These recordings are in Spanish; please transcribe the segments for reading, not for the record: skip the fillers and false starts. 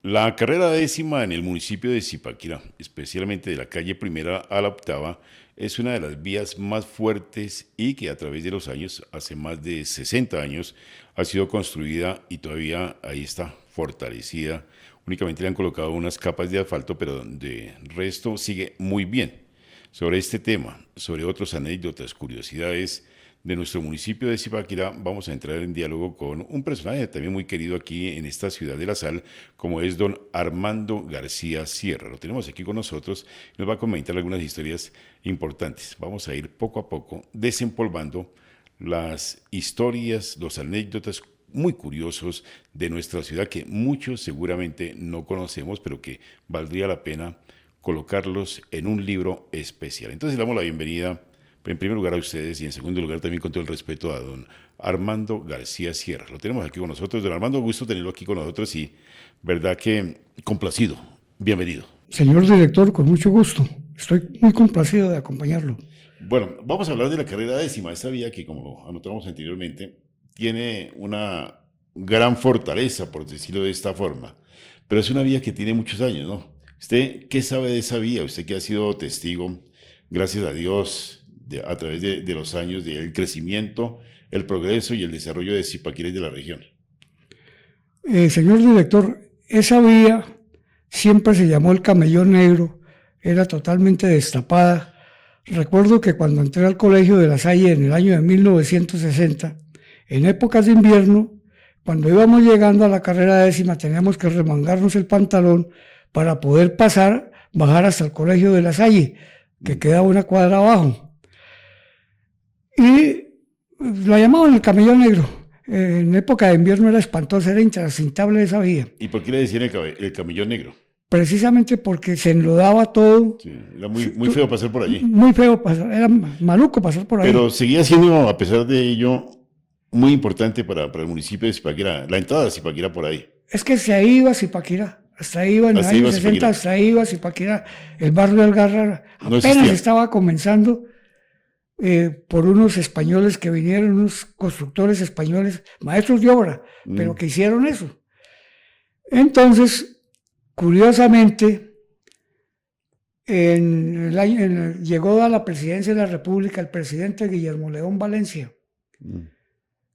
La carrera décima en el municipio de Zipaquirá, especialmente de la calle Primera a la Octava, es una de las vías más fuertes y que a través de los años, hace más de 60 años, ha sido construida y todavía ahí está fortalecida. Únicamente le han colocado unas capas de asfalto, pero de resto sigue muy bien. Sobre este tema, sobre otras anécdotas, curiosidades de nuestro municipio de Zipaquirá, vamos a entrar en diálogo con un personaje también muy querido aquí en esta ciudad de La Sal, como es don Armando García Sierra. Lo tenemos aquí con nosotros, nos va a comentar algunas historias importantes. Vamos a ir poco a poco desempolvando las historias, los anécdotas muy curiosos de nuestra ciudad que muchos seguramente no conocemos, pero que valdría la pena colocarlos en un libro especial. Entonces le damos la bienvenida en primer lugar a ustedes y en segundo lugar también con todo el respeto a don Armando García Sierra. Lo tenemos aquí con nosotros. Don Armando, gusto tenerlo aquí con nosotros y verdad que complacido. Bienvenido. Señor director, con mucho gusto. Estoy muy complacido de acompañarlo. Bueno, vamos a hablar de la carrera décima. Esta vía que, como lo anotamos anteriormente, tiene una gran fortaleza, por decirlo de esta forma. Pero es una vía que tiene muchos años, ¿no? ¿Usted qué sabe de esa vía? Usted que ha sido testigo, gracias a Dios, a través de los años, del crecimiento, el progreso y el desarrollo de Zipaquirá y de la región. Señor director, esa vía siempre se llamó el Camellón Negro, era totalmente destapada. Recuerdo que cuando entré al colegio de La Salle en el año de 1960, en épocas de invierno, cuando íbamos llegando a la carrera décima, teníamos que remangarnos el pantalón para poder bajar hasta el colegio de La Salle, que queda una cuadra abajo. Y la llamaban el Camellón Negro. En época de invierno era espantosa, era intransitable esa vía. ¿Y por qué le decían el camellón negro? Precisamente porque se enlodaba todo. Sí, era muy feo pasar por allí. Muy feo pasar, era maluco pasar por ahí. Pero seguía siendo, a pesar de ello, muy importante para el municipio de Zipaquirá, la entrada de Zipaquirá por ahí. Es que se iba a Zipaquirá, hasta ahí iba en los Hasta iba años a 60, Zipaquirá. hasta ahí iba a Zipaquirá. El barrio de Algarra No apenas existía. estaba comenzando por unos españoles que vinieron, unos constructores españoles, maestros de obra, pero que hicieron eso. Entonces, curiosamente, llegó a la presidencia de la República el presidente Guillermo León Valencia,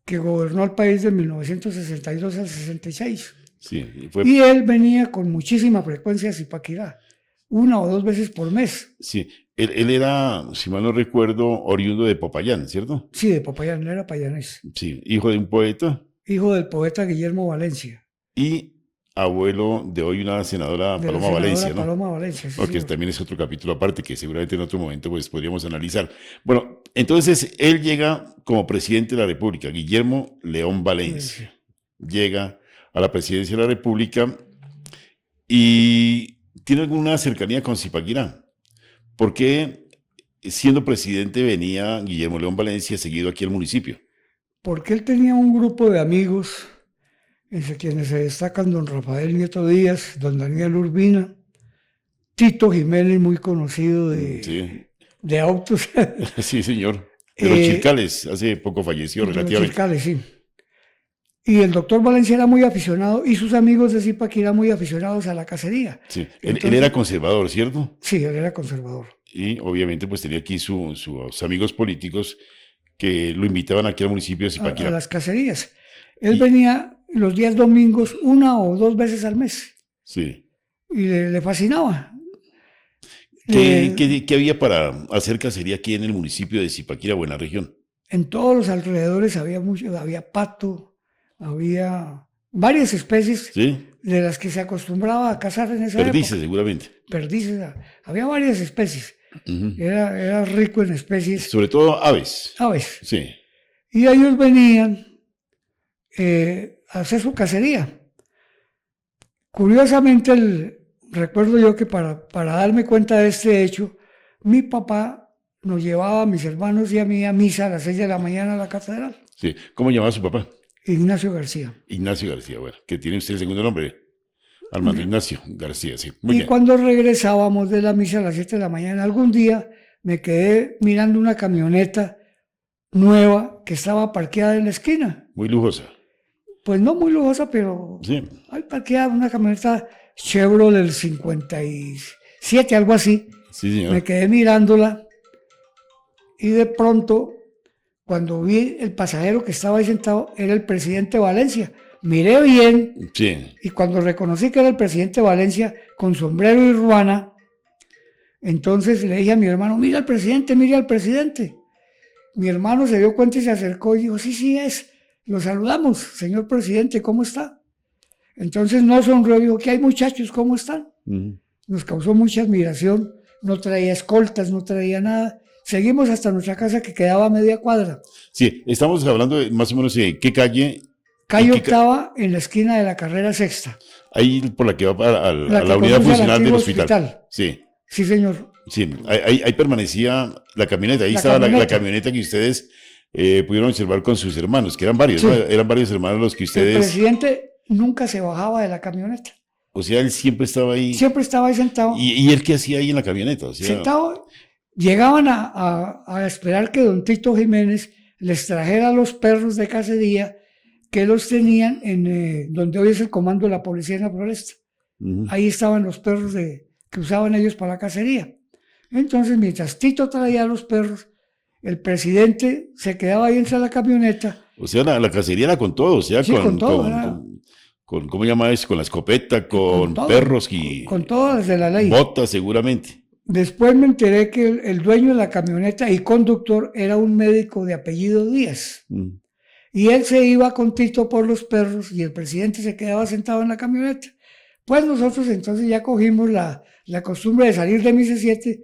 que gobernó el país de 1962 al 66. Sí, Y él venía con muchísima frecuencia a Zipaquirá, 1 o 2 veces por mes. sí. Él era, si mal no recuerdo, oriundo de Popayán, ¿cierto? Sí, de Popayán, él era payanés. Sí, hijo de un poeta Hijo del poeta Guillermo Valencia. y abuelo de hoy una senadora De la Paloma senadora Valencia, ¿no? Paloma Valencia, sí, Porque señor. también es otro capítulo aparte que seguramente en otro momento pues podríamos analizar. Bueno, entonces él llega como presidente de la República, Guillermo León Valencia. Llega a la presidencia de la República y tiene alguna cercanía con Zipaquirá. ¿Por qué siendo presidente venía Guillermo León Valencia seguido aquí al municipio? Porque él tenía un grupo de amigos, entre quienes se destacan don Rafael Nieto Díaz, don Daniel Urbina, Tito Jiménez, muy conocido Sí, de autos. sí, señor. De los Chircales, hace poco falleció De los relativamente. Chircales, sí. Y el doctor Valencia era muy aficionado, y sus amigos de Zipaquirá muy aficionados a la cacería. Sí, Entonces, él era conservador, ¿cierto? sí, él era conservador. Y obviamente pues tenía aquí sus amigos políticos que lo invitaban aquí al municipio de A Zipaquirá. las cacerías. Él Y- venía los días domingos 1 o 2 veces al mes, Sí. y le fascinaba. ¿Qué había para hacer cacería aquí en el municipio de Zipaquirá o en la región? En todos los alrededores había pato, había varias especies Sí, de las que se acostumbraba a cazar en esa perdices época. seguramente. Perdices, había varias especies. Ujú. Era rico en especies, Sobre todo aves. aves. Sí, Y ellos venían a hacer su cacería. Curiosamente, recuerdo yo que para darme cuenta de este hecho, mi papá nos llevaba a mis hermanos y a mí a misa a las 6 de la mañana a la catedral. sí. ¿Cómo llamaba su papá? Ignacio García. Ignacio García, bueno, que tiene usted el segundo nombre. Armando Ignacio García, sí. Muy Y bien. cuando regresábamos de la misa a las 7 de la mañana, algún día me quedé mirando una camioneta nueva que estaba parqueada en la esquina. Muy lujosa. Pues no muy lujosa, pero Sí. ahí parqueada una camioneta Chevrolet del 57, algo así. Sí, señor. Me quedé mirándola y de pronto, cuando vi el pasajero que estaba ahí sentado, era el presidente Valencia. Miré bien Sí. y cuando reconocí que era el presidente Valencia con sombrero y ruana, entonces le dije a mi hermano, mira al presidente, mira al presidente. Mi hermano se dio cuenta y se acercó y dijo, sí, sí es. Lo saludamos, señor presidente, ¿cómo está? Entonces no sonrió, dijo, ¿qué hay muchachos? ¿Cómo están? Nos causó mucha admiración. No traía escoltas, no traía nada. Seguimos hasta nuestra casa que quedaba a media cuadra. Sí, estamos hablando de más o menos de qué calle. Calle ¿Y Octava, en la esquina de la carrera sexta. Ahí por la que va a La la que unidad conduce al funcional del antiguo hospital. Sí, Sí, señor. sí. Ahí permanecía la camioneta. Ahí La estaba la camioneta. camioneta que ustedes pudieron observar con sus hermanos, que eran varios, Sí. ¿no? Eran varios hermanos los que El ustedes. presidente nunca se bajaba de la camioneta. O sea, él siempre estaba ahí. Siempre estaba ahí sentado. ¿Y él qué hacía ahí en la camioneta? O sea, Sentado. Llegaban a esperar que don Tito Jiménez les trajera los perros de cacería que los tenían en donde hoy es el comando de la policía en la Floresta. ujú. Ahí estaban los perros que usaban ellos para la cacería. Entonces, mientras Tito traía los perros, el presidente se quedaba ahí entre la camioneta. O sea, la cacería era con todo, o sea, Sí, con todo, era. ¿Cómo llama eso? Con la escopeta, con todo, perros y con todas las de la ley. botas seguramente. Después me enteré que el dueño de la camioneta y conductor era un médico de apellido Díaz. Mm. Y él se iba con Tito por los perros y el presidente se quedaba sentado en la camioneta. Pues nosotros entonces ya cogimos la costumbre de salir de Misa 7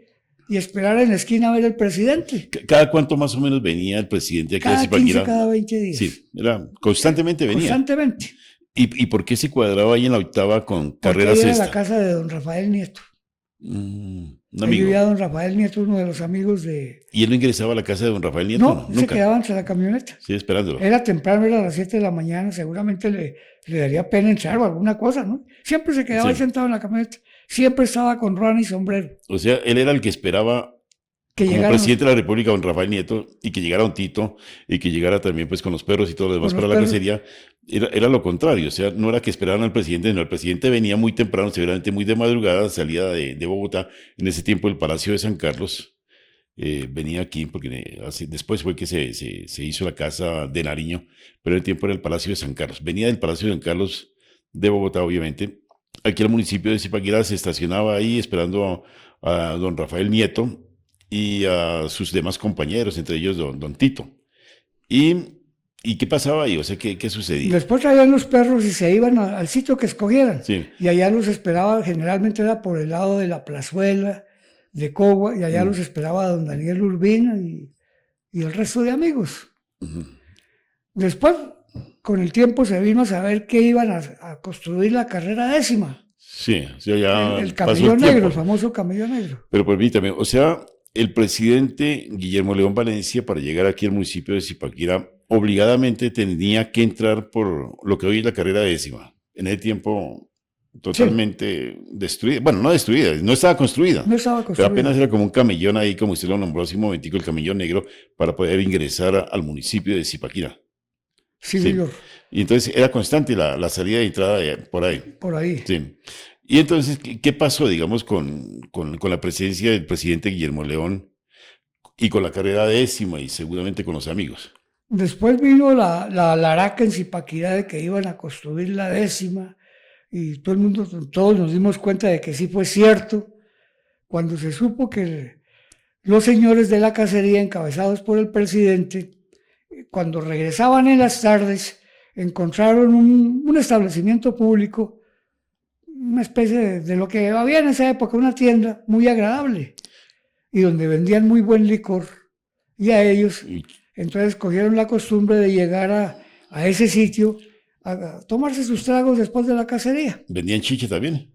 y esperar en la esquina a ver al presidente. ¿Cada cuánto más o menos venía el presidente aquí a Cada 15, Zipaquirá? cada 20 días. Sí, constantemente venía. Constantemente. ¿Y por qué se cuadraba ahí en la octava con Porque carrera ahí era sexta? la casa de don Rafael Nieto. Un Ahí amigo. vivía don Rafael Nieto, uno de los amigos de... ¿Y él no ingresaba a la casa de don Rafael Nieto? No, se Nunca. quedaba entre la camioneta. Sí, esperándolo. Era temprano, era a las 7 de la mañana, seguramente le daría pena entrar o alguna cosa, ¿no? Siempre se quedaba ahí Sí. sentado en la camioneta. Siempre estaba con ruana y sombrero. O sea, él era el que esperaba Que como llegaran presidente de la República don Rafael Nieto y que llegara un Tito y que llegara también pues con los perros y todo lo demás Con para los la perros. cacería. Era lo contrario, o sea, no era que esperaran al presidente, no, el presidente venía muy temprano, seguramente muy de madrugada, salía de Bogotá, en ese tiempo el Palacio de San Carlos, venía aquí porque después fue que se hizo la Casa de Nariño, pero el tiempo era el Palacio de San Carlos. Venía del Palacio de San Carlos de Bogotá, obviamente. Aquí al municipio de Zipaquirá se estacionaba ahí esperando a don Rafael Nieto y a sus demás compañeros, entre ellos don Tito. ¿Y qué pasaba ahí? O sea, ¿qué sucedía? Después traían los perros y se iban al sitio que escogieran. Sí. Y allá los esperaba, generalmente era por el lado de la Plazuela, de Cogua, y allá los esperaba don Daniel Urbina y el resto de amigos. Ujú. Después, con el tiempo, se vino a saber que iban a construir la carrera décima. Sí, o sea, ya El pasó camello el negro, tiempo. el famoso camello negro. Pero permítame, o sea, el presidente Guillermo León Valencia, para llegar aquí al municipio de Zipaquirá, obligadamente tenía que entrar por lo que hoy es la carrera décima. En ese tiempo totalmente destruida. Bueno, no destruida, no estaba construida. No estaba Pero construido. apenas era como un camellón ahí, como usted lo nombró hace un momentico, el camellón negro, para poder ingresar al municipio de Zipaquirá. Sí, Sí. señor, Y entonces era constante la salida y entrada por ahí. por ahí. Sí. Y entonces, ¿qué pasó, digamos, con la presencia del presidente Guillermo León y con la carrera décima y seguramente con los amigos? Después vino la laraca en Zipaquirá de que iban a construir la décima y todo el mundo, todos nos dimos cuenta de que sí fue cierto cuando se supo que los señores de la cacería encabezados por el presidente, cuando regresaban en las tardes, encontraron un establecimiento público, una especie de lo que había en esa época, una tienda muy agradable y donde vendían muy buen licor y a ellos Y- entonces cogieron la costumbre de llegar a ese sitio a tomarse sus tragos después de la cacería. ¿Vendían chicha también?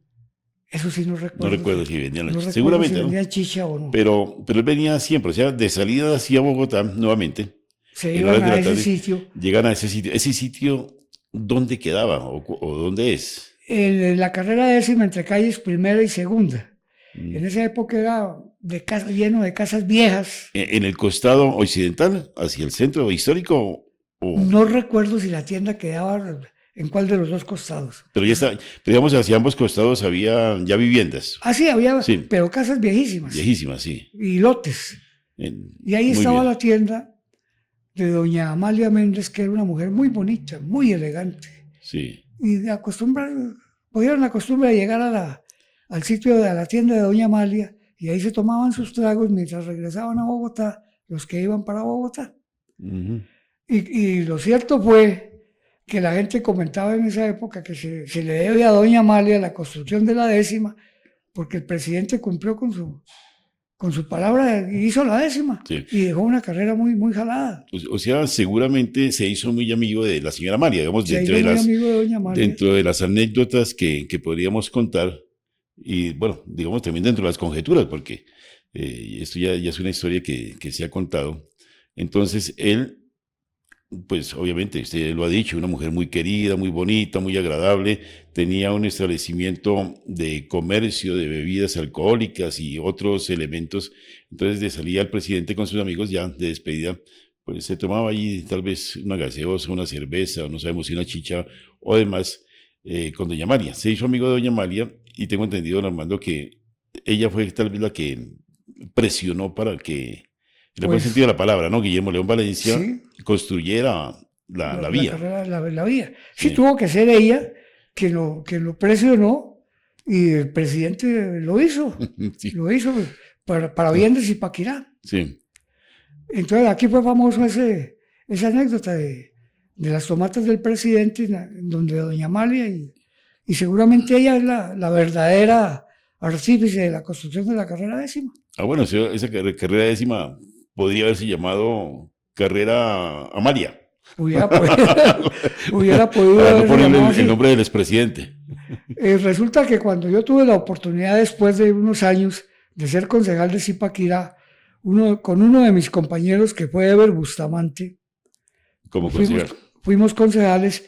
Eso sí no No recuerdo. recuerdo si vendían la No chicha. recuerdo Seguramente, si ¿no? vendían chicha o no. Pero él venía siempre, o sea, de salida hacia Bogotá nuevamente. Se en iban horas de a la ese tarde, sitio. Llegan a ese sitio. ¿Ese sitio dónde quedaba o dónde es? En la carrera décima entre calles primera y segunda. Mm. En esa época era lleno de casas viejas. ¿En el costado occidental, hacia el centro histórico? O... No recuerdo si la tienda quedaba en cuál de los dos costados. Pero ya está, pero digamos, hacia ambos costados había ya viviendas. Ah, sí, había, Sí, pero casas viejísimas viejísimas, sí. y lotes. Y ahí Muy estaba bien, la tienda de doña Amalia Méndez, que era una mujer muy bonita, muy elegante. sí. Y cogieron la costumbre de llegar al sitio de la tienda de doña Amalia y ahí se tomaban sus tragos mientras regresaban a Bogotá, los que iban para Bogotá. Ujú. Y lo cierto fue que la gente comentaba en esa época que se le debe a doña Amalia la construcción de la 10ª, porque el presidente cumplió con su palabra y hizo la 10ª Sí. y dejó una carrera muy, muy jalada. O sea, seguramente se hizo muy amigo de la señora María, digamos, Se hizo muy amigo de doña Amalia. dentro de las anécdotas que podríamos contar, y bueno, digamos también dentro de las conjeturas, porque esto ya es una historia que se ha contado. Entonces, él, pues obviamente, usted lo ha dicho, una mujer muy querida, muy bonita, muy agradable, tenía un establecimiento de comercio de bebidas alcohólicas y otros elementos. Entonces, de salida el presidente con sus amigos ya de despedida, pues se tomaba allí tal vez una gaseosa, una cerveza, o no sabemos si una chicha o demás, con doña María. Se hizo amigo de doña María y tengo entendido, don Armando, que ella fue tal vez la que presionó para que, en el buen sentido Pues de la palabra, ¿no? Guillermo León Valencia sí, construyera la la vía. carrera, la vía. Sí, Sí, tuvo que ser ella quien lo presionó y el presidente sí, lo hizo para bien de Zipaquirá. sí. Entonces aquí fue famoso esa anécdota de las tomatas del presidente, en donde doña Amalia, y seguramente ella es la verdadera artífice de la construcción de la carrera 10ª. Ah, bueno, esa carrera décima podría haberse llamado carrera Amalia. Hubiera, hubiera podido Para no haberse ponerle llamado el así. nombre del expresidente. Resulta que cuando yo tuve la oportunidad, después de unos años, de ser concejal de Zipaquirá, con uno de mis compañeros que fue Eber Bustamante, Como fuimos, concejal. fuimos concejales.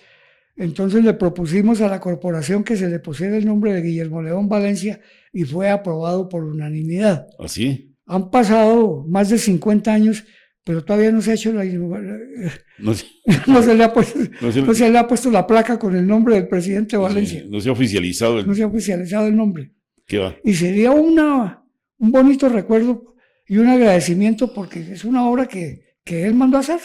Entonces le propusimos a la corporación que se le pusiera el nombre de Guillermo León Valencia y fue aprobado por unanimidad. ¿Así? Han pasado más de 50 años, pero todavía no se ha hecho No sé, no se le ha puesto, no se, no se le ha puesto la placa con el nombre del presidente Valencia. no se ha oficializado No se ha oficializado el nombre. ¿qué va? Y sería un bonito recuerdo y un agradecimiento porque es una obra que él mandó a hacer,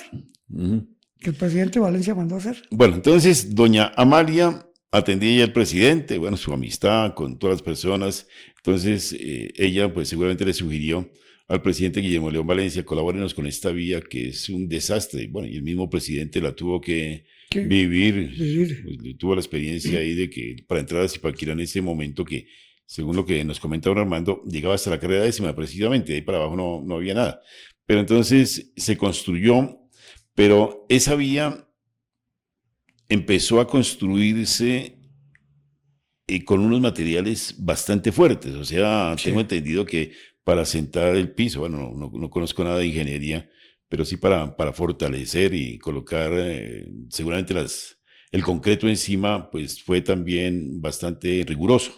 Ujú. que el presidente Valencia mandó a hacer. Bueno, entonces, doña Amalia atendía ya al presidente, bueno, su amistad con todas las personas. Entonces, ella, pues seguramente le sugirió al presidente Guillermo León Valencia, colabórenos con esta vía que es un desastre. Bueno, y el mismo presidente la tuvo que Que vivir, vivir. pues, tuvo la experiencia ahí de que para entrar a Zipaquirá en ese momento que, según lo que nos comenta don Armando, llegaba hasta la carrera 10ª precisamente, de ahí para abajo no había nada. Pero entonces se construyó, pero esa vía empezó a construirse con unos materiales bastante fuertes. O sea, Sí. tengo entendido que para sentar el piso, bueno, no conozco nada de ingeniería, pero sí para fortalecer y colocar seguramente el concreto encima, pues fue también bastante riguroso.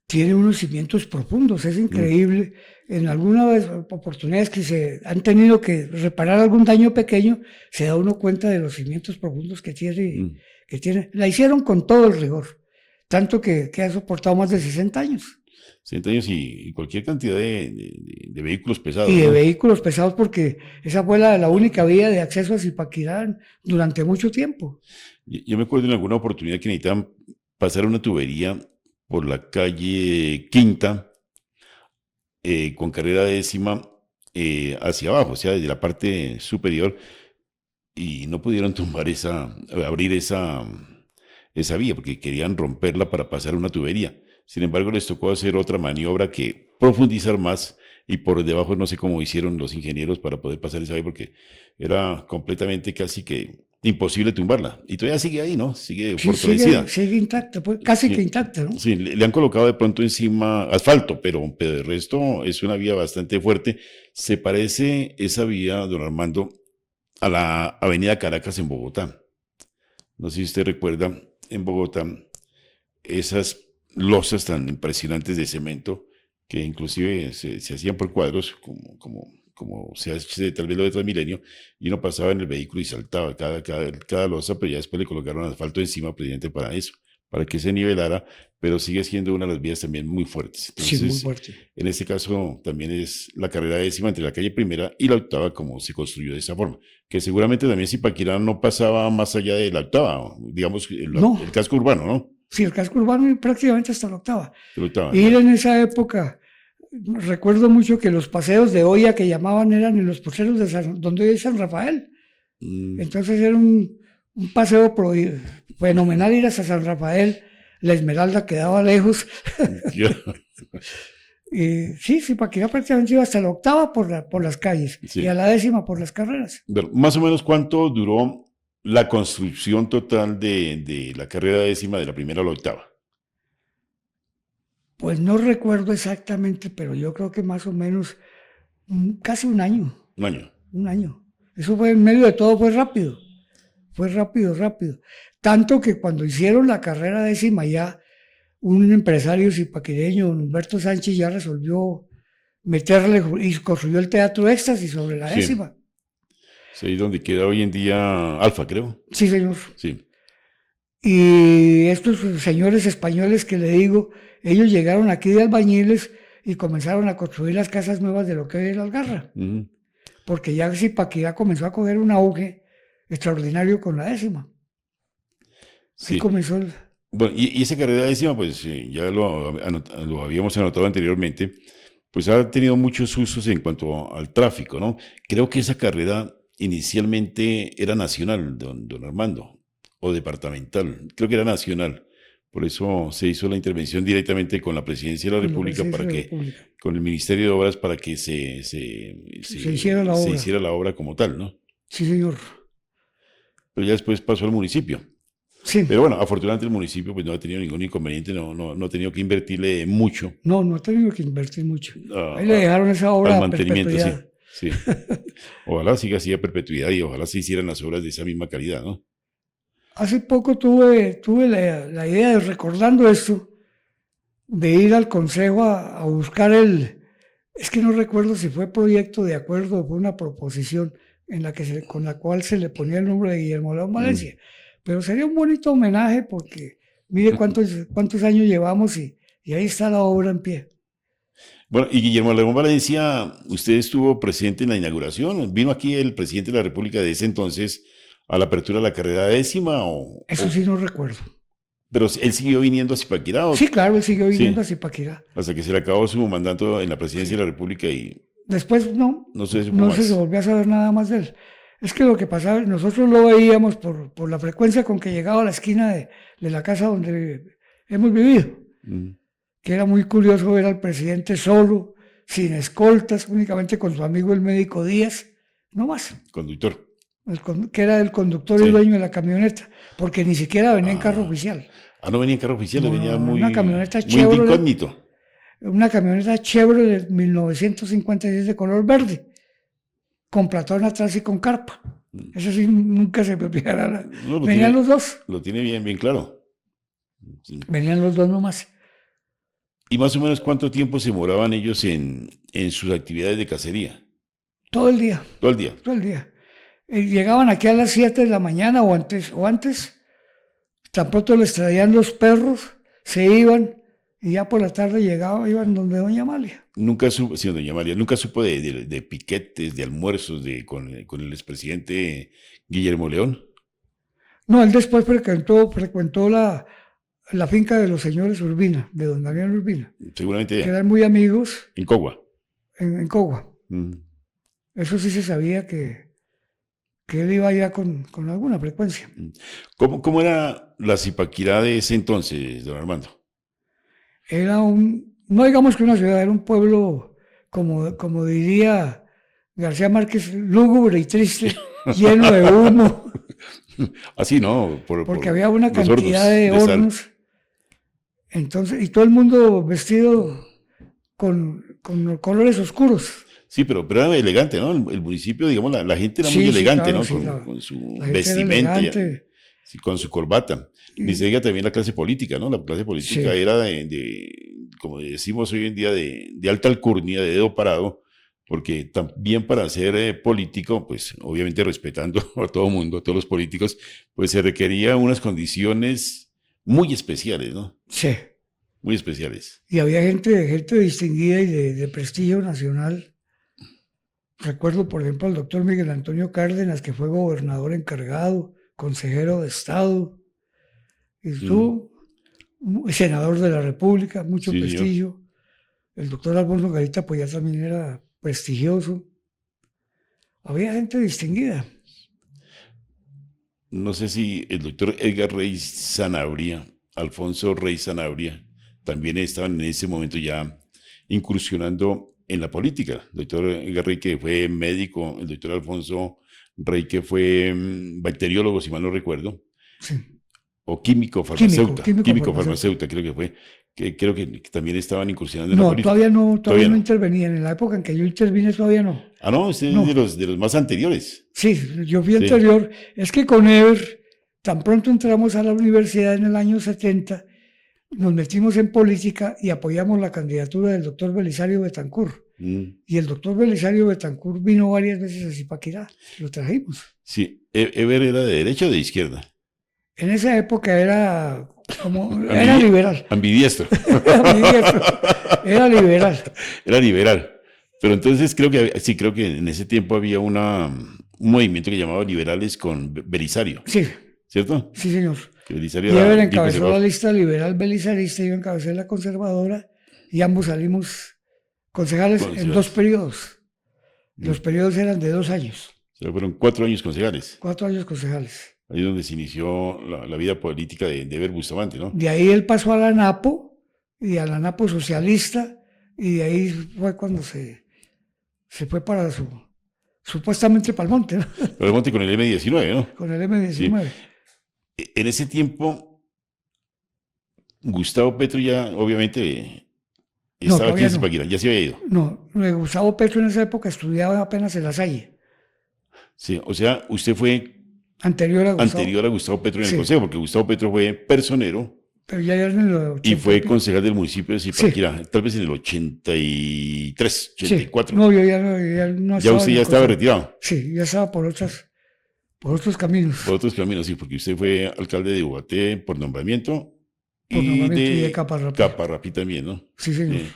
Tiene unos cimientos profundos, es Mm, increíble. En algunas oportunidades que se han tenido que reparar algún daño pequeño, se da uno cuenta de los cimientos profundos mm. que tiene. La hicieron con todo el rigor, tanto que ha soportado más de 60 años. 60 años y cualquier cantidad de vehículos Y pesados, de ¿no? vehículos pesados, porque esa fue la única vía de acceso a Zipaquirá durante mucho tiempo. Yo me acuerdo en alguna oportunidad que necesitaban pasar una tubería por la calle Quinta, con carrera 10ª, hacia abajo, o sea, desde la parte superior, y no pudieron abrir esa vía, porque querían romperla para pasar una tubería. Sin embargo, les tocó hacer otra maniobra que profundizar más, y por debajo no sé cómo hicieron los ingenieros para poder pasar esa vía, porque era completamente casi que imposible tumbarla. Y todavía sigue ahí, ¿no? Sigue Sí, fortalecida. sigue intacta, pues, casi que Sí, intacta, ¿no? sí, le han colocado de pronto encima asfalto, pero de resto es una vía bastante fuerte. Se parece esa vía, don Armando, a la Avenida Caracas en Bogotá. No sé si usted recuerda, en Bogotá, esas losas tan impresionantes de cemento que inclusive se hacían por cuadros, como se hace tal vez lo de Transmilenio, y uno pasaba en el vehículo y saltaba cada losa, pero ya después le colocaron asfalto encima precisamente para eso, para que se nivelara, pero sigue siendo una de las vías también muy fuertes. Sí, muy Entonces, fuerte. en este caso también es la carrera décima entre la calle Primera y la octava, como se construyó de esa forma, que seguramente también Zipaquirá no pasaba más allá de la octava, digamos, No, el casco urbano, ¿no? sí, el casco urbano y prácticamente hasta la octava. De la octava, Ir ya. en esa época, recuerdo mucho que los paseos de olla que llamaban eran en los pucheros de donde hoy es San Rafael. Mm, Entonces era un paseo fenomenal ir hasta San Rafael. La Esmeralda quedaba lejos. ya. Y sí, Zipaquirá prácticamente iba hasta la octava por las calles y a Sí. la décima por las carreras. Bueno, más o menos cuánto duró la construcción total de la carrera décima de la primera a la octava. Pues no recuerdo exactamente, pero yo creo que más o menos casi un año. Un año. Un año. Eso fue en medio de todo, fue rápido. Fue rápido, rápido. Tanto que cuando hicieron la carrera décima ya, un empresario zipaquireño, Humberto Sánchez, ya resolvió meterle y construyó el Teatro Éxtasis sobre la Sí. décima. Es ahí donde queda hoy en día Alfa, creo. Sí, señor. Sí. Y estos señores españoles que le digo, ellos llegaron aquí de albañiles y comenzaron a construir las casas nuevas de lo que hoy es la Algarra. Ujú. Porque ya Zipaquirá comenzó a coger un auge extraordinario con la décima. Ahí Sí. comenzó Bueno, y esa carrera décima, pues ya lo habíamos anotado anteriormente, pues ha tenido muchos usos en cuanto al tráfico, ¿no? Creo que esa carrera inicialmente era nacional, don Armando, o departamental, creo que era nacional. Por eso se hizo la intervención directamente con la Presidencia de la con la República presidencia para de la que, República. con el Ministerio de Obras para que Se hiciera la se obra. hiciera la obra como tal, ¿no? Sí, señor. Pero ya después pasó al municipio. Sí. Pero bueno, afortunadamente el municipio pues no ha tenido ningún inconveniente, no ha tenido que invertirle mucho No, no ha tenido que invertir mucho. a- Ahí le a- dejaron esa obra al a mantenimiento, sí, perpetuidad. sí. Ojalá siga así a perpetuidad y ojalá se hicieran las obras de esa misma calidad, ¿no? Hace poco tuve la idea de, recordando esto, de ir al consejo a buscar es que no recuerdo si fue proyecto de acuerdo o fue una proposición con la cual se le ponía el nombre de Guillermo León Mm. Valencia. Pero sería un bonito homenaje porque mire cuántos años llevamos y ahí está la obra en pie. Bueno, y Guillermo León Valencia, usted estuvo presente en la inauguración, vino aquí el presidente de la República de ese entonces a la apertura de la carrera décima, Eso sí no recuerdo. pero él siguió viniendo a Zipaquirá, Sí, claro, él siguió viniendo a sí, Zipaquirá. hasta que se le acabó su mandato en la presidencia Sí. de la República y Después no se supo no se más. volvió a saber nada más de él. Es que lo que pasaba, nosotros lo veíamos por la frecuencia con que llegaba a la esquina de la casa donde hemos vivido, Mm. que era muy curioso ver al presidente solo, sin escoltas, únicamente con su amigo el médico Díaz, no más, Conductor. que era el conductor y Sí. dueño de la camioneta, porque ni siquiera venía en carro Ah, oficial. no venía en carro oficial, No, venía no, una camioneta muy de Chevrolet, incógnito. una camioneta Chevrolet de 1956 de color verde, con platón atrás y con carpa. Eso sí, nunca se me olvidará. No, Venían los dos, lo tiene bien claro. Sí. venían los dos nomás. ¿Y más o menos cuánto tiempo se demoraban ellos en sus actividades de cacería? Todo el día, Todo el día. todo el día. Llegaban aquí a las 7 de la mañana o antes, tan pronto les traían los perros, se iban y ya por la tarde iban donde doña Amalia. Nunca supo, sí, doña María, nunca supo de piquetes, de almuerzos con el expresidente Guillermo León. No, él después frecuentó la finca de los señores Urbina, de don Daniel Urbina, Seguramente que eran muy amigos en Cogua. en Cogua. Mm. Eso sí se sabía que él iba allá con alguna frecuencia. ¿Cómo era la Zipaquirá de ese entonces, don Armando? Era no digamos que una ciudad, era un pueblo, como diría García Márquez, lúgubre y triste, lleno de humo, Así, ¿no? porque había una los cantidad hornos de sal. hornos. Entonces, y todo el mundo vestido con colores oscuros. Sí, pero era elegante, ¿no? El municipio, digamos, la gente era muy Sí, sí, elegante, claro, ¿no? sí, Con su la gente era vestimenta, elegante. sí, con su corbata. Ni se diga también la clase política, ¿no? La clase política Sí. era como decimos hoy en día, de alta alcurnia, de dedo parado, porque también para ser político, pues obviamente respetando a todo mundo, a todos los políticos, pues se requería unas condiciones muy especiales, ¿no? Sí. Muy especiales. Y había gente distinguida y de prestigio nacional. Recuerdo, por ejemplo, al doctor Miguel Antonio Cárdenas, que fue gobernador encargado, consejero de Estado, y Mm, estuvo senador de la República, mucho sí, señor. prestigio. El doctor Alfonso Garita, pues ya también era prestigioso. Había gente distinguida. No sé si el doctor Edgar Rey Sanabria, Alfonso Rey Sanabria, también estaban en ese momento ya incursionando en la política. El doctor Edgar Rey, que fue médico, el doctor Alfonso Rey, que fue bacteriólogo, si mal no recuerdo, Sí. o químico Químico, farmacéuta, químico químico farmacéutico. farmacéuta, creo que fue, que creo que también estaban incursionando en la No, política. todavía Todavía no no. intervenían. En la época en que yo intervine todavía no. Ah, no, usted es No. de los más anteriores. Sí, yo fui Sí. anterior. Es que con Ever, tan pronto entramos a la universidad en el año 70, nos metimos en política y apoyamos la candidatura del doctor Belisario Betancur. Mm, Y el doctor Belisario Betancur vino varias veces a Zipaquirá. Lo trajimos. sí. Ever era de derecha o de izquierda. En esa época era liberal. Ambidiestro. Era liberal. Era liberal. Pero entonces creo que sí, creo que en ese tiempo había un movimiento que llamaba Liberales con Belisario, Sí, ¿cierto? sí, señor. Que Belisario Y era Ever bien encabezó la conservador. lista liberal belisarista y yo encabecé la conservadora y ambos salimos concejales en dos Concejales. periodos. Mm. Los periodos eran de 2 años, O sea, fueron 4 años concejales. 4 años concejales. Ahí es donde se inició la vida política de Eber Bustamante, ¿no? De ahí él pasó a la NAPO y a la NAPO socialista y de ahí fue cuando se fue para supuestamente para el monte, ¿no? Pero monte con el M19, ¿no? Con el Sí. M19. En ese tiempo, Gustavo Petro ya, obviamente, No, estaba aquí todavía en no. Zipaquirá, ya se había ido. No, Gustavo Petro en esa época estudiaba apenas en La Salle, Sí, o sea, usted fue anterior a Gustavo. anterior a Gustavo Petro en el Sí, consejo, porque Gustavo Petro fue personero pero ya era en los y 80 y fue pico. concejal del municipio de Sí, Zipaquirá, tal vez en el 83, sí. 84. No, yo ya no Ya estaba usted en ya el estaba consejo. retirado Sí, ya estaba por otros caminos, por otros caminos, sí, porque usted fue alcalde de Ubaté por nombramiento por y nombramiento y de de Caparrapi. Caparrapí también, ¿no? Sí, señor. Eh,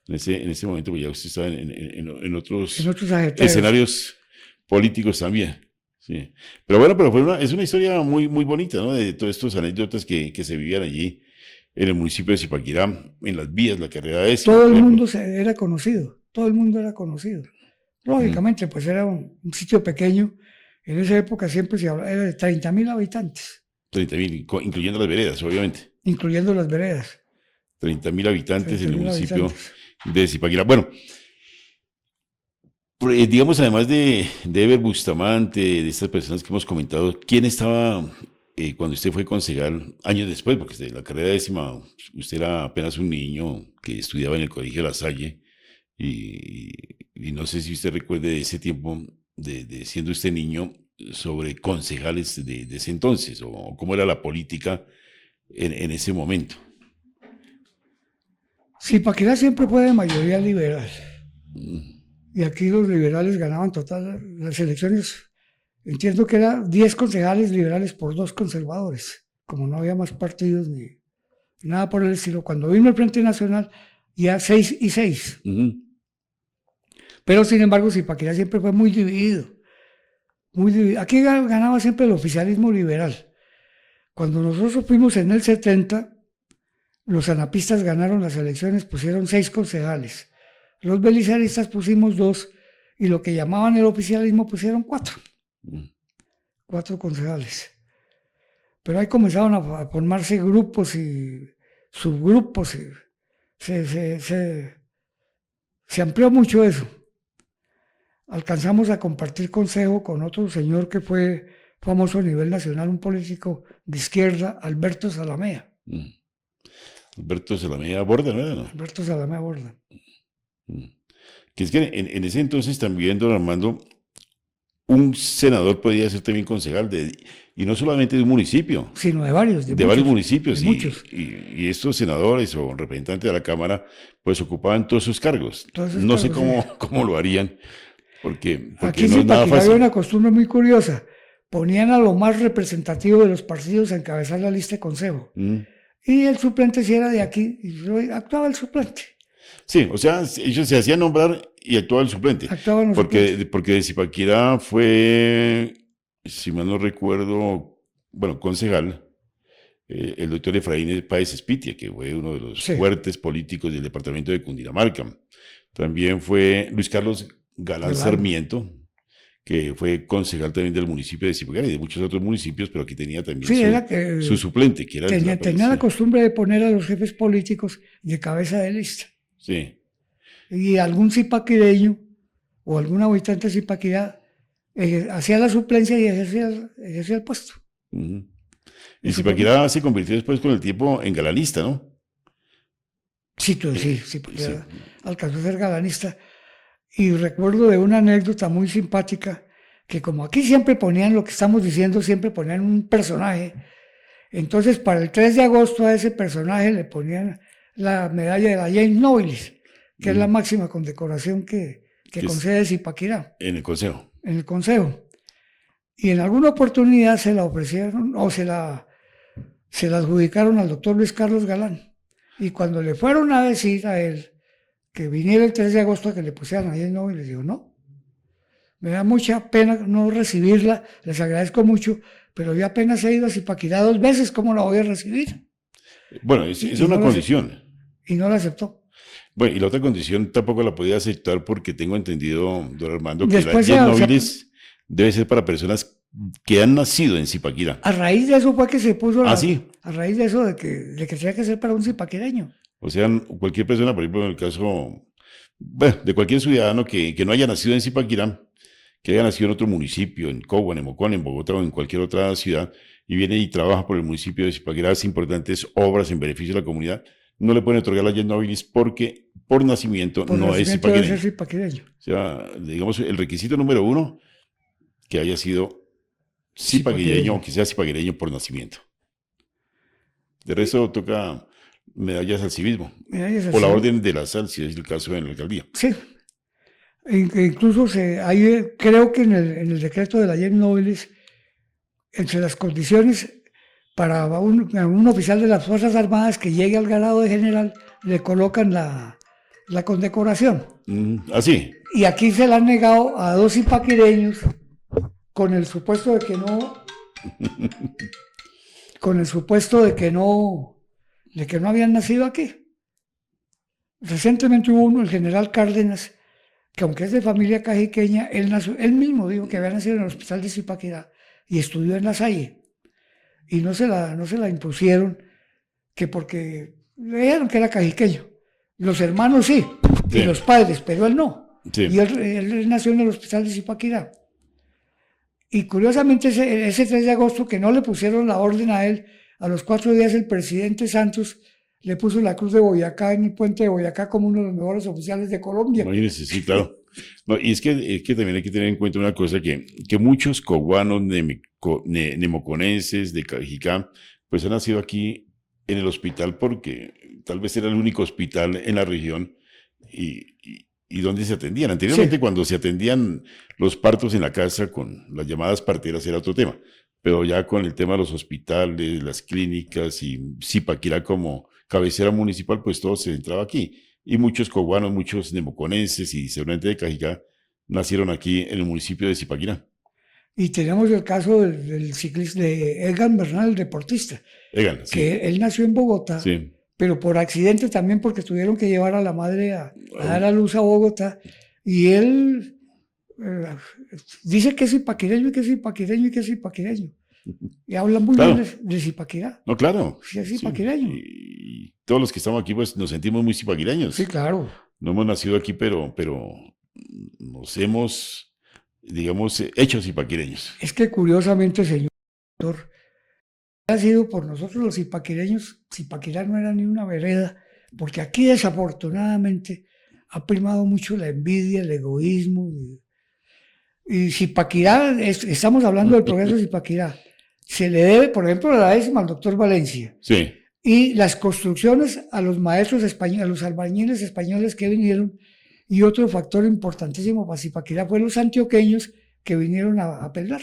en ese momento, pues ya usted estaba en En otros otros ajeteos. escenarios políticos también. Sí. Pero bueno, pero es una historia muy, muy bonita, ¿no? De todas estas anécdotas que se vivían allí en el municipio de Zipaquirá, en las vías, la carrera décima, Todo por el ejemplo. mundo era conocido, todo el mundo era conocido. Mm, Lógicamente, pues era un sitio pequeño. En esa época siempre se hablaba, era de 30.000 habitantes, 30.000, incluyendo las veredas, obviamente. incluyendo las veredas. 30.000 habitantes en el 30.000 municipio habitantes. de Zipaquirá. Bueno, digamos, además de Eber Bustamante, de estas personas que hemos comentado, ¿quién estaba cuando usted fue concejal años después? Porque de la carrera décima, usted era apenas un niño que estudiaba en el Colegio La Salle y no sé si usted recuerde de ese tiempo, de siendo usted niño, sobre concejales de ese entonces o cómo era la política en ese momento. Zipaquirá siempre fue de mayoría liberal. Mm, Y aquí los liberales ganaban total las elecciones. Entiendo que era 10 concejales liberales por 2 conservadores. Como no había más partidos ni nada por el estilo. Cuando vino el Frente Nacional, ya 6 y 6. ujú, Pero sin embargo, Zipaquirá siempre fue muy dividido. Muy dividido. Aquí ganaba siempre el oficialismo liberal. Cuando nosotros fuimos en el 70, los anapistas ganaron las elecciones, pusieron 6 concejales. Los belisaristas pusimos 2 y lo que llamaban el oficialismo pusieron 4. mm. 4 concejales. Pero ahí comenzaron a formarse grupos y subgrupos. Y se amplió mucho eso. Alcanzamos a compartir consejo con otro señor que fue famoso a nivel nacional, un político de izquierda, Alberto Zalamea. Mm. Alberto Salamea Borda, ¿no era? No? Alberto Zalamea Borda. Mm. Que es que en ese entonces también, don Armando, un senador podía ser también concejal, y no solamente de un municipio, sino de varios, de varios municipios, de muchos. y estos senadores o representantes de la Cámara, pues ocupaban todos sus cargos. Todos esos No sé cargos, sí. cómo lo harían, porque Aquí no sí, es nada Zipaquirá había fácil. una costumbre muy curiosa. Ponían a lo más representativo de los partidos a encabezar la lista de consejo. Mm. Y el suplente si era de aquí, y actuaba el suplente. Sí, o sea, ellos se hacían nombrar y actuaba el suplente, Actuaban los suplentes. porque de Zipaquirá fue, si mal no recuerdo, bueno, concejal, el doctor Efraín Páez Espitia, que fue uno de los Sí, fuertes políticos del departamento de Cundinamarca. También fue Luis Carlos Galán Galán. Sarmiento, que fue concejal también del municipio de Zipaquirá y de muchos otros municipios, pero aquí tenía también Sí, era su que suplente, que era tenía la sí, costumbre de poner a los jefes políticos de cabeza de lista. sí. Y algún zipaquireño o algún habitante de Zipaquirá hacía la suplencia y ejercía el puesto. Ujú. Y Eso fue, Zipaquirá se convirtió después con el tiempo en galanista, ¿no? sí, sí, Sí. Zipaquirá alcanzó a ser galanista. Y recuerdo de una anécdota muy simpática, que como aquí siempre ponían lo que estamos diciendo, siempre ponían un personaje. Entonces, para el 3 de agosto a ese personaje le ponían la medalla de la James Nobilis, que es la Ujú. máxima condecoración que Que es concede Zipaquirá en el consejo. en el Consejo. Y en alguna oportunidad se la ofrecieron o se la adjudicaron al doctor Luis Carlos Galán. Y cuando le fueron a decir a él que viniera el 3 de agosto a que le pusieran a James Nobilis, dijo, no, me da mucha pena no recibirla, les agradezco mucho, pero yo apenas he ido a Zipaquirá 2 veces, ¿cómo la voy a recibir? Bueno, es Y una no la aceptó. condición. Y no la aceptó. Bueno, y la otra condición tampoco la podía aceptar porque tengo entendido, don Armando, que la Después, Jet Nobilis debe ser para personas que han nacido en Zipaquirá. a raíz de eso fue que se puso Ah, sí. a raíz de eso de que tenía que ser para un zipaquireño. O sea, cualquier persona, por ejemplo, en el caso, bueno, de cualquier ciudadano que no haya nacido en Zipaquirá, que haya nacido en otro municipio, en Cogua, en Mocón, en Bogotá o en cualquier otra ciudad, y viene y trabaja por el municipio de Zipaquirá, hace importantes obras en beneficio de la comunidad, no le pueden otorgar la Jet Nobilis porque por nacimiento Por no es nacimiento debe ser zipaquireño. zipaquireño. O sea, digamos, el requisito número uno, que haya sido zipaquireño o Zipaquireño. que sea zipaquireño por nacimiento. De resto toca medallas al civismo Mira, y es o la así. orden de la sal, si es el caso en la alcaldía. Sí. Incluso hay, creo que en el decreto de la James Nobilis, entre las condiciones para un oficial de las Fuerzas Armadas que llegue al grado de general, le colocan la condecoración. Así. Y aquí se la han negado a 2 zipaquireños con el supuesto de que no, con el supuesto de que no habían nacido aquí. Recientemente hubo uno, el general Cárdenas, que aunque es de familia cajiqueña, él mismo dijo que había nacido en el hospital de Zipaquirá y estudió en La Salle. Y no se la impusieron, que porque le dijeron que era cajiqueño. Los hermanos sí, y Sí, los padres, pero él no. Y sí. él nació en el hospital de Zipaquirá. Y curiosamente ese 3 de agosto que no le pusieron la orden a él, a los 4 días el presidente Santos le puso la cruz de Boyacá en el puente de Boyacá como uno de los mejores oficiales de Colombia. Imagínense, sí, claro. No, y es que también hay que tener en cuenta una cosa, que muchos coguanos, nemoconenses de Cajicá, pues han nacido aquí en el hospital porque tal vez era el único hospital en la región y donde se atendían. Anteriormente, Sí, cuando se atendían los partos en la casa con las llamadas parteras era otro tema, pero ya con el tema de los hospitales, las clínicas y Zipaquirá como cabecera municipal, pues todo se centraba aquí. Y muchos coguanos, muchos nemoconenses y seguramente de Cajicá nacieron aquí en el municipio de Zipaquirá. y tenemos el caso del ciclista de Egan Bernal, el deportista, Egan, sí, que él nació en Bogotá, sí. pero por accidente también porque tuvieron que llevar a la madre a dar a luz a Bogotá, y él eh, dice que es zipaquireño y que es zipaquireño y que es zipaquireño, y habla muy bien Claro, de Zipaquirá, no, claro, sí es sí. zipaquireño, Y todos los que estamos aquí, pues nos sentimos muy sí, zipaquireños. claro. No hemos nacido aquí, pero nos hemos, digamos, hecho zipaquireños. Es que curiosamente, señor, ha sido por nosotros los zipaquireños, Zipaquirá no era ni una vereda, porque aquí desafortunadamente ha primado mucho la envidia, el egoísmo, Y Zipaquirá, estamos hablando del progreso de Zipaquirá, se le debe, por ejemplo, la décima al doctor Valencia. Sí. Y las construcciones a los maestros españoles, a los albañiles españoles que vinieron. Y otro factor importantísimo para Zipaquirá fue los antioqueños que vinieron a Pelgar.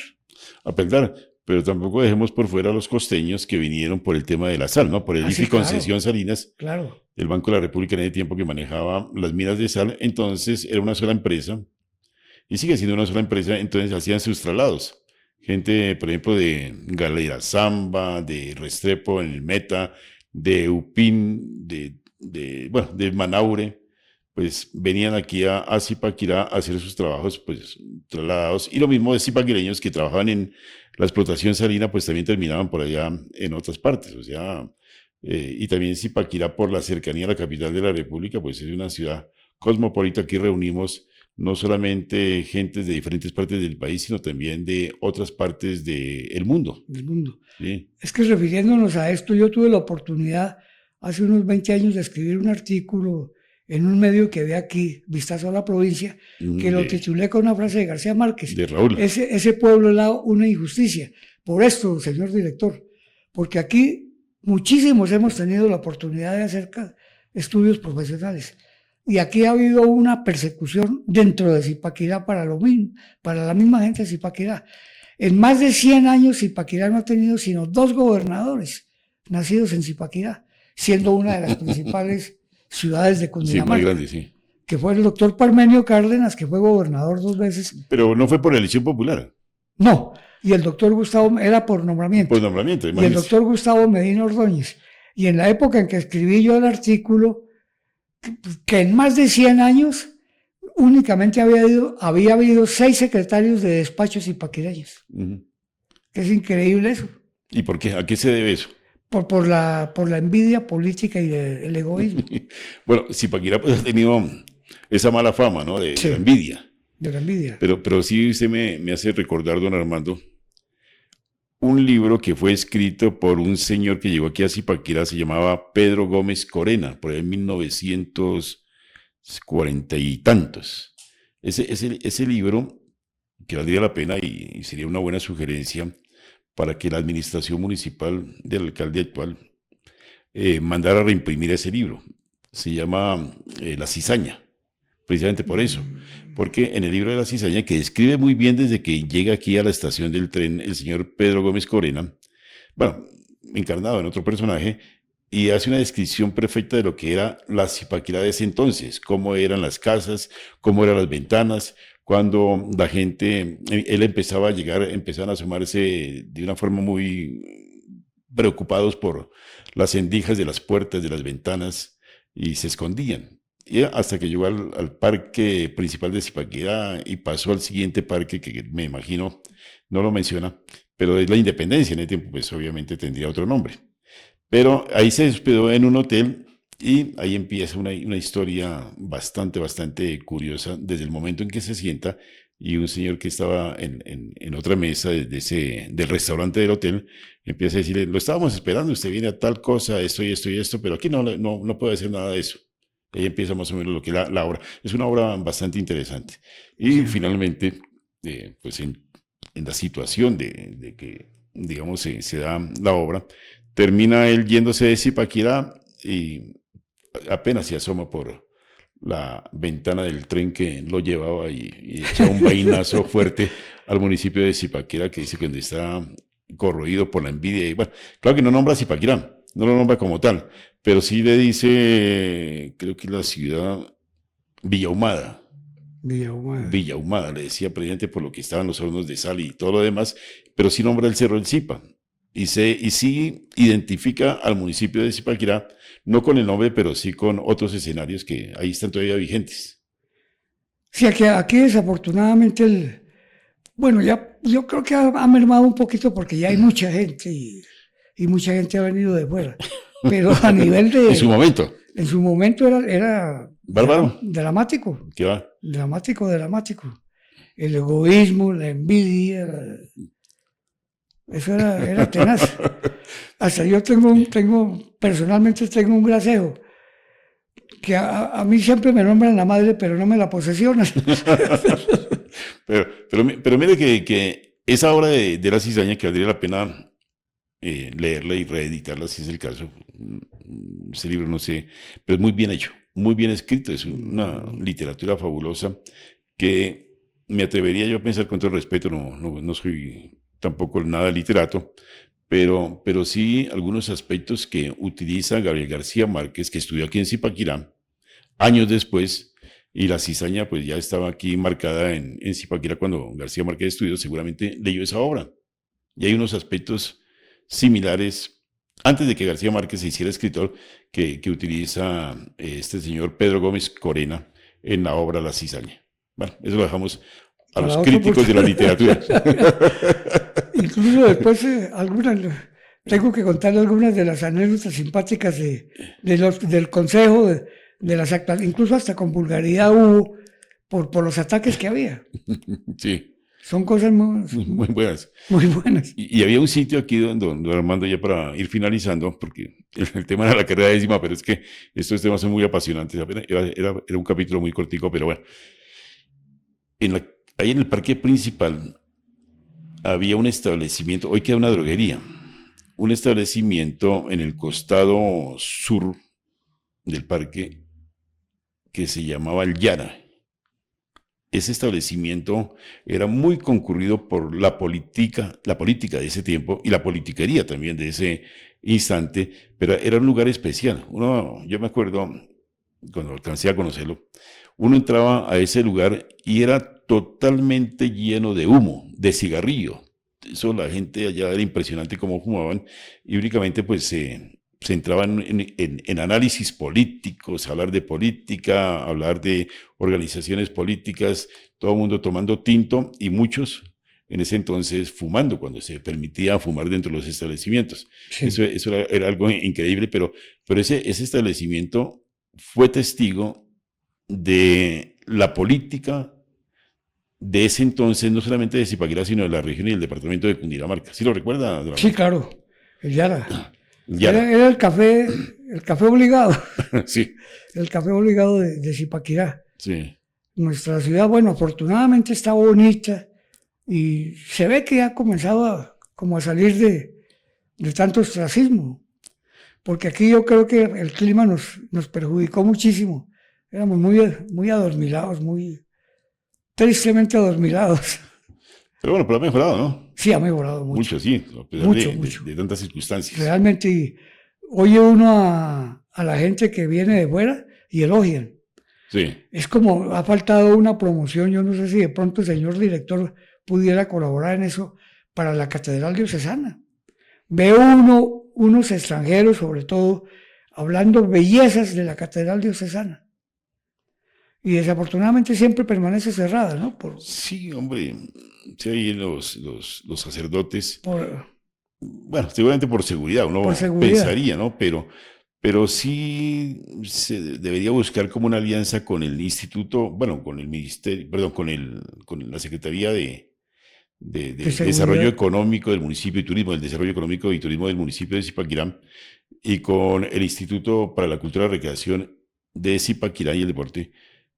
A Pelgar, pero tampoco dejemos por fuera a los costeños que vinieron por el tema de la sal, ¿no? Por el IFI Concesión Salinas, claro. El Banco de la República en ese tiempo que manejaba las minas de sal, entonces era una sola empresa, y sigue siendo una sola empresa, entonces hacían sus traslados. Gente, por ejemplo, de Galera Zamba, de Restrepo en el Meta, de Upín, bueno, de Manaure, pues venían aquí a Zipaquirá a hacer sus trabajos, pues trasladados. Y lo mismo de zipaquireños que trabajaban en la explotación salina, pues también terminaban por allá en otras partes. O sea, y también Zipaquirá, por la cercanía a la capital de la República, pues es una ciudad cosmopolita. Aquí reunimos no solamente gentes de diferentes partes del país, sino también de otras partes del mundo. Del mundo. ¿Sí? Es que refiriéndonos a esto, yo tuve la oportunidad hace unos 20 años de escribir un artículo en un medio que ve aquí, Vistazo a la Provincia, que lo titulé con una frase de García Márquez. De Raúl. Ese pueblo es una injusticia. Por esto, señor director, porque aquí muchísimos hemos tenido la oportunidad de hacer estudios profesionales. Y aquí ha habido una persecución dentro de Zipaquirá para la misma gente de Zipaquirá. En más de 100 años Zipaquirá no ha tenido sino 2 gobernadores nacidos en Zipaquirá, siendo una de las principales ciudades de Cundinamarca. Sí, más grande, sí. Que fue el doctor Parmenio Cárdenas, que fue gobernador 2 veces. Pero no fue por elección popular. No, y el doctor Gustavo, era por nombramiento. Por nombramiento, imagínese. Y el doctor Gustavo Medina Ordóñez. Y en la época en que escribí yo el artículo, que en más de 100 años únicamente había habido 6 secretarios de despachos zipaquireños. Que es increíble eso. ¿Y por qué? ¿A qué se debe eso? Por la envidia política y el egoísmo. Bueno, Zipaquirá pues ha tenido esa mala fama, ¿no? De la envidia. De la envidia. Pero sí usted me hace recordar, don Armando, un libro que fue escrito por un señor que llegó aquí a Zipaquirá, se llamaba Pedro Gómez Corena, por ahí en 1940 y tantos. Ese libro, que valdría la pena y sería una buena sugerencia para que la administración municipal del alcalde actual mandara a reimprimir ese libro. Se llama La Cizaña, precisamente por eso. Porque en el libro de La Cizaña, que describe muy bien desde que llega aquí a la estación del tren el señor Pedro Gómez Corena, bueno, encarnado en otro personaje, y hace una descripción perfecta de lo que era la Zipaquirá de ese entonces, cómo eran las casas, cómo eran las ventanas, cuando la gente, él empezaba a llegar, empezaban a asomarse de una forma muy preocupados por las endijas de las puertas, de las ventanas, y se escondían. Y hasta que llegó al parque principal de Zipaquirá y pasó al siguiente parque que me imagino no lo menciona, pero es la Independencia. En el tiempo pues obviamente tendría otro nombre. Pero ahí se hospedó en un hotel y ahí empieza una historia bastante curiosa desde el momento en que se sienta y un señor que estaba en otra mesa del restaurante del hotel empieza a decirle: lo estábamos esperando, usted viene a tal cosa, esto y esto y esto, pero aquí no puede hacer nada de eso. Ahí empieza más o menos lo que es la obra. Es una obra bastante interesante. Y finalmente, pues en la situación de que, digamos, se da la obra, termina él yéndose de Zipaquirá y apenas se asoma por la ventana del tren que lo llevaba y echa un vainazo fuerte al municipio de Zipaquirá, que dice que está corroído por la envidia. Y bueno, claro que no nombra a Zipaquirá, no lo nombra como tal, pero sí le dice, creo que la ciudad Villahumada. Villahumada, le decía presidente, por lo que estaban los hornos de sal y todo lo demás, pero sí nombra el Cerro del Zipa. Y sí identifica al municipio de Zipaquirá, no con el nombre, pero sí con otros escenarios que ahí están todavía vigentes. Sí, aquí desafortunadamente bueno, ya yo creo que ha mermado un poquito porque ya hay mucha gente y mucha gente ha venido de fuera. Pero a nivel de... En su momento. En su momento era bárbaro. Dramático. ¿Qué va? Dramático. El egoísmo, la envidia, eso era tenaz. Hasta yo personalmente tengo un grasejo, que a mí siempre me nombran la madre, pero no me la posesionan. pero mire que esa obra de la cizaña que valdría la pena leerla y reeditarla si es el caso. Ese libro no sé, pero es muy bien hecho, muy bien escrito, es una literatura fabulosa que me atrevería yo a pensar con todo respeto, no soy tampoco nada literato, pero sí algunos aspectos que utiliza Gabriel García Márquez, que estudió aquí en Zipaquirá, años después, y la cizaña pues ya estaba aquí marcada en Zipaquirá cuando García Márquez estudió, seguramente leyó esa obra. Y hay unos aspectos similares, antes de que García Márquez se hiciera escritor, que utiliza este señor Pedro Gómez Corena en la obra La cizaña. Bueno, eso lo dejamos a Para los otro críticos de la literatura. Incluso después, tengo que contarle algunas de las anécdotas simpáticas del Consejo, de las actas, incluso hasta con vulgaridad hubo por los ataques que había. Sí, Son cosas muy buenas. muy buenas. Y había un sitio aquí donde Armando, ya para ir finalizando, porque el tema era la carrera décima, pero es que estos temas son muy apasionantes. Era un capítulo muy cortico, pero bueno. Ahí en el parque principal había un establecimiento, hoy queda una droguería, un establecimiento en el costado sur del parque que se llamaba El Yara. Ese establecimiento era muy concurrido por la política de ese tiempo y la politiquería también de ese instante, pero era un lugar especial. Yo me acuerdo, cuando alcancé a conocerlo, uno entraba a ese lugar y era totalmente lleno de humo, de cigarrillo. Eso la gente allá era impresionante cómo fumaban y únicamente pues se entraban en análisis políticos, hablar de política, hablar de organizaciones políticas, todo el mundo tomando tinto y muchos en ese entonces fumando, cuando se permitía fumar dentro de los establecimientos. Sí. Eso era algo increíble, pero ese establecimiento fue testigo de la política de ese entonces, no solamente de Zipaquirá, sino de la región y del departamento de Cundinamarca. ¿Sí lo recuerda, don Sí, Armando? claro, el Yara. Yara. Era el café obligado, Sí, el café obligado de Zipaquirá. sí. Nuestra ciudad, bueno, afortunadamente está bonita y se ve que ha comenzado como a salir de tanto ostracismo, porque aquí yo creo que el clima nos perjudicó muchísimo. Éramos muy adormilados, muy tristemente adormilados. Pero ha mejorado, ¿no? Sí, ha mejorado mucho, Mucho, sí, a pesar mucho, mucho. de tantas circunstancias. Realmente oye uno a la gente que viene de fuera y elogian. Sí, Es como ha faltado una promoción, yo no sé si de pronto el señor director pudiera colaborar en eso para la Catedral Diocesana. Veo unos extranjeros, sobre todo, hablando bellezas de la Catedral Diocesana. Y desafortunadamente siempre permanece cerrada, ¿no? sí, hombre, sí, ahí los sacerdotes, Por, bueno, seguramente por seguridad, por uno seguridad. pensaría, ¿no? Pero sí se debería buscar como una alianza con el instituto, bueno, con el ministerio, perdón, con la Secretaría De del Desarrollo seguridad. Económico del municipio y turismo, del Desarrollo Económico y Turismo del municipio de Zipaquirá, y con el Instituto para la Cultura y la Recreación de Zipaquirá y el Deporte,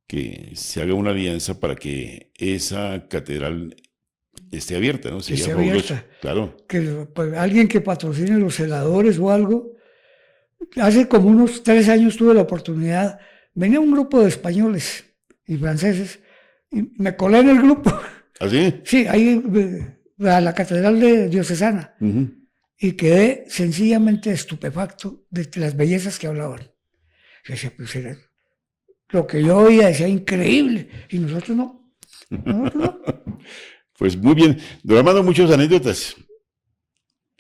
que se haga una alianza para que esa catedral esté abierta, ¿no? Que Sería esté fabuloso, abierta. claro. Que pues, alguien que patrocine los celadores o algo. Hace como unos 3 años tuve la oportunidad, venía un grupo de españoles y franceses, y me colé en el grupo, ¿Así? sí, ahí a la Catedral de Diocesana, Ujú. y quedé sencillamente estupefacto de las bellezas que hablaban. Yo decía, pues era lo que yo oía, decía increíble, y nosotros no. Pues muy bien. Don Armando, muchas anécdotas.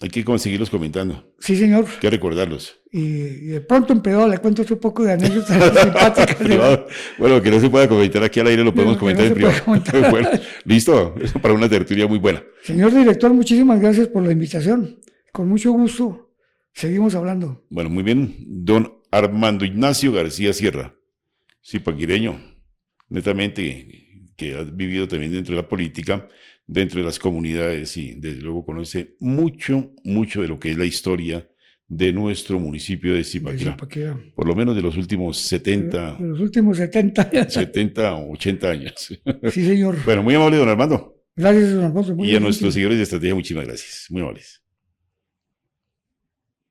Hay que conseguirlos comentando, Sí, señor. hay que recordarlos. Y de pronto en privado le cuento otro poco de anécdotas simpáticas Privado. Bueno, que no se pueda comentar aquí al aire, lo de podemos lo que no comentar en se puede privado. Bueno, comentar. listo. Eso para una tertulia muy buena. Señor director, muchísimas gracias por la invitación. Con mucho gusto. Seguimos hablando. Bueno, muy bien. Don Armando Ignacio García Sierra, zipaquireño, netamente, que ha vivido también dentro de la política, dentro de las comunidades y desde luego conoce mucho, mucho de lo que es la historia de nuestro municipio de De Zipaquirá, Zipaquirá. por lo menos de los últimos De 70, los últimos 70 años. 70 o 80 años. Sí, señor. Bueno, muy amable, don Armando. Gracias, don Alfonso. Muy Y a nuestros gentil. seguidores de Estrategia, muchísimas gracias. Muy amables.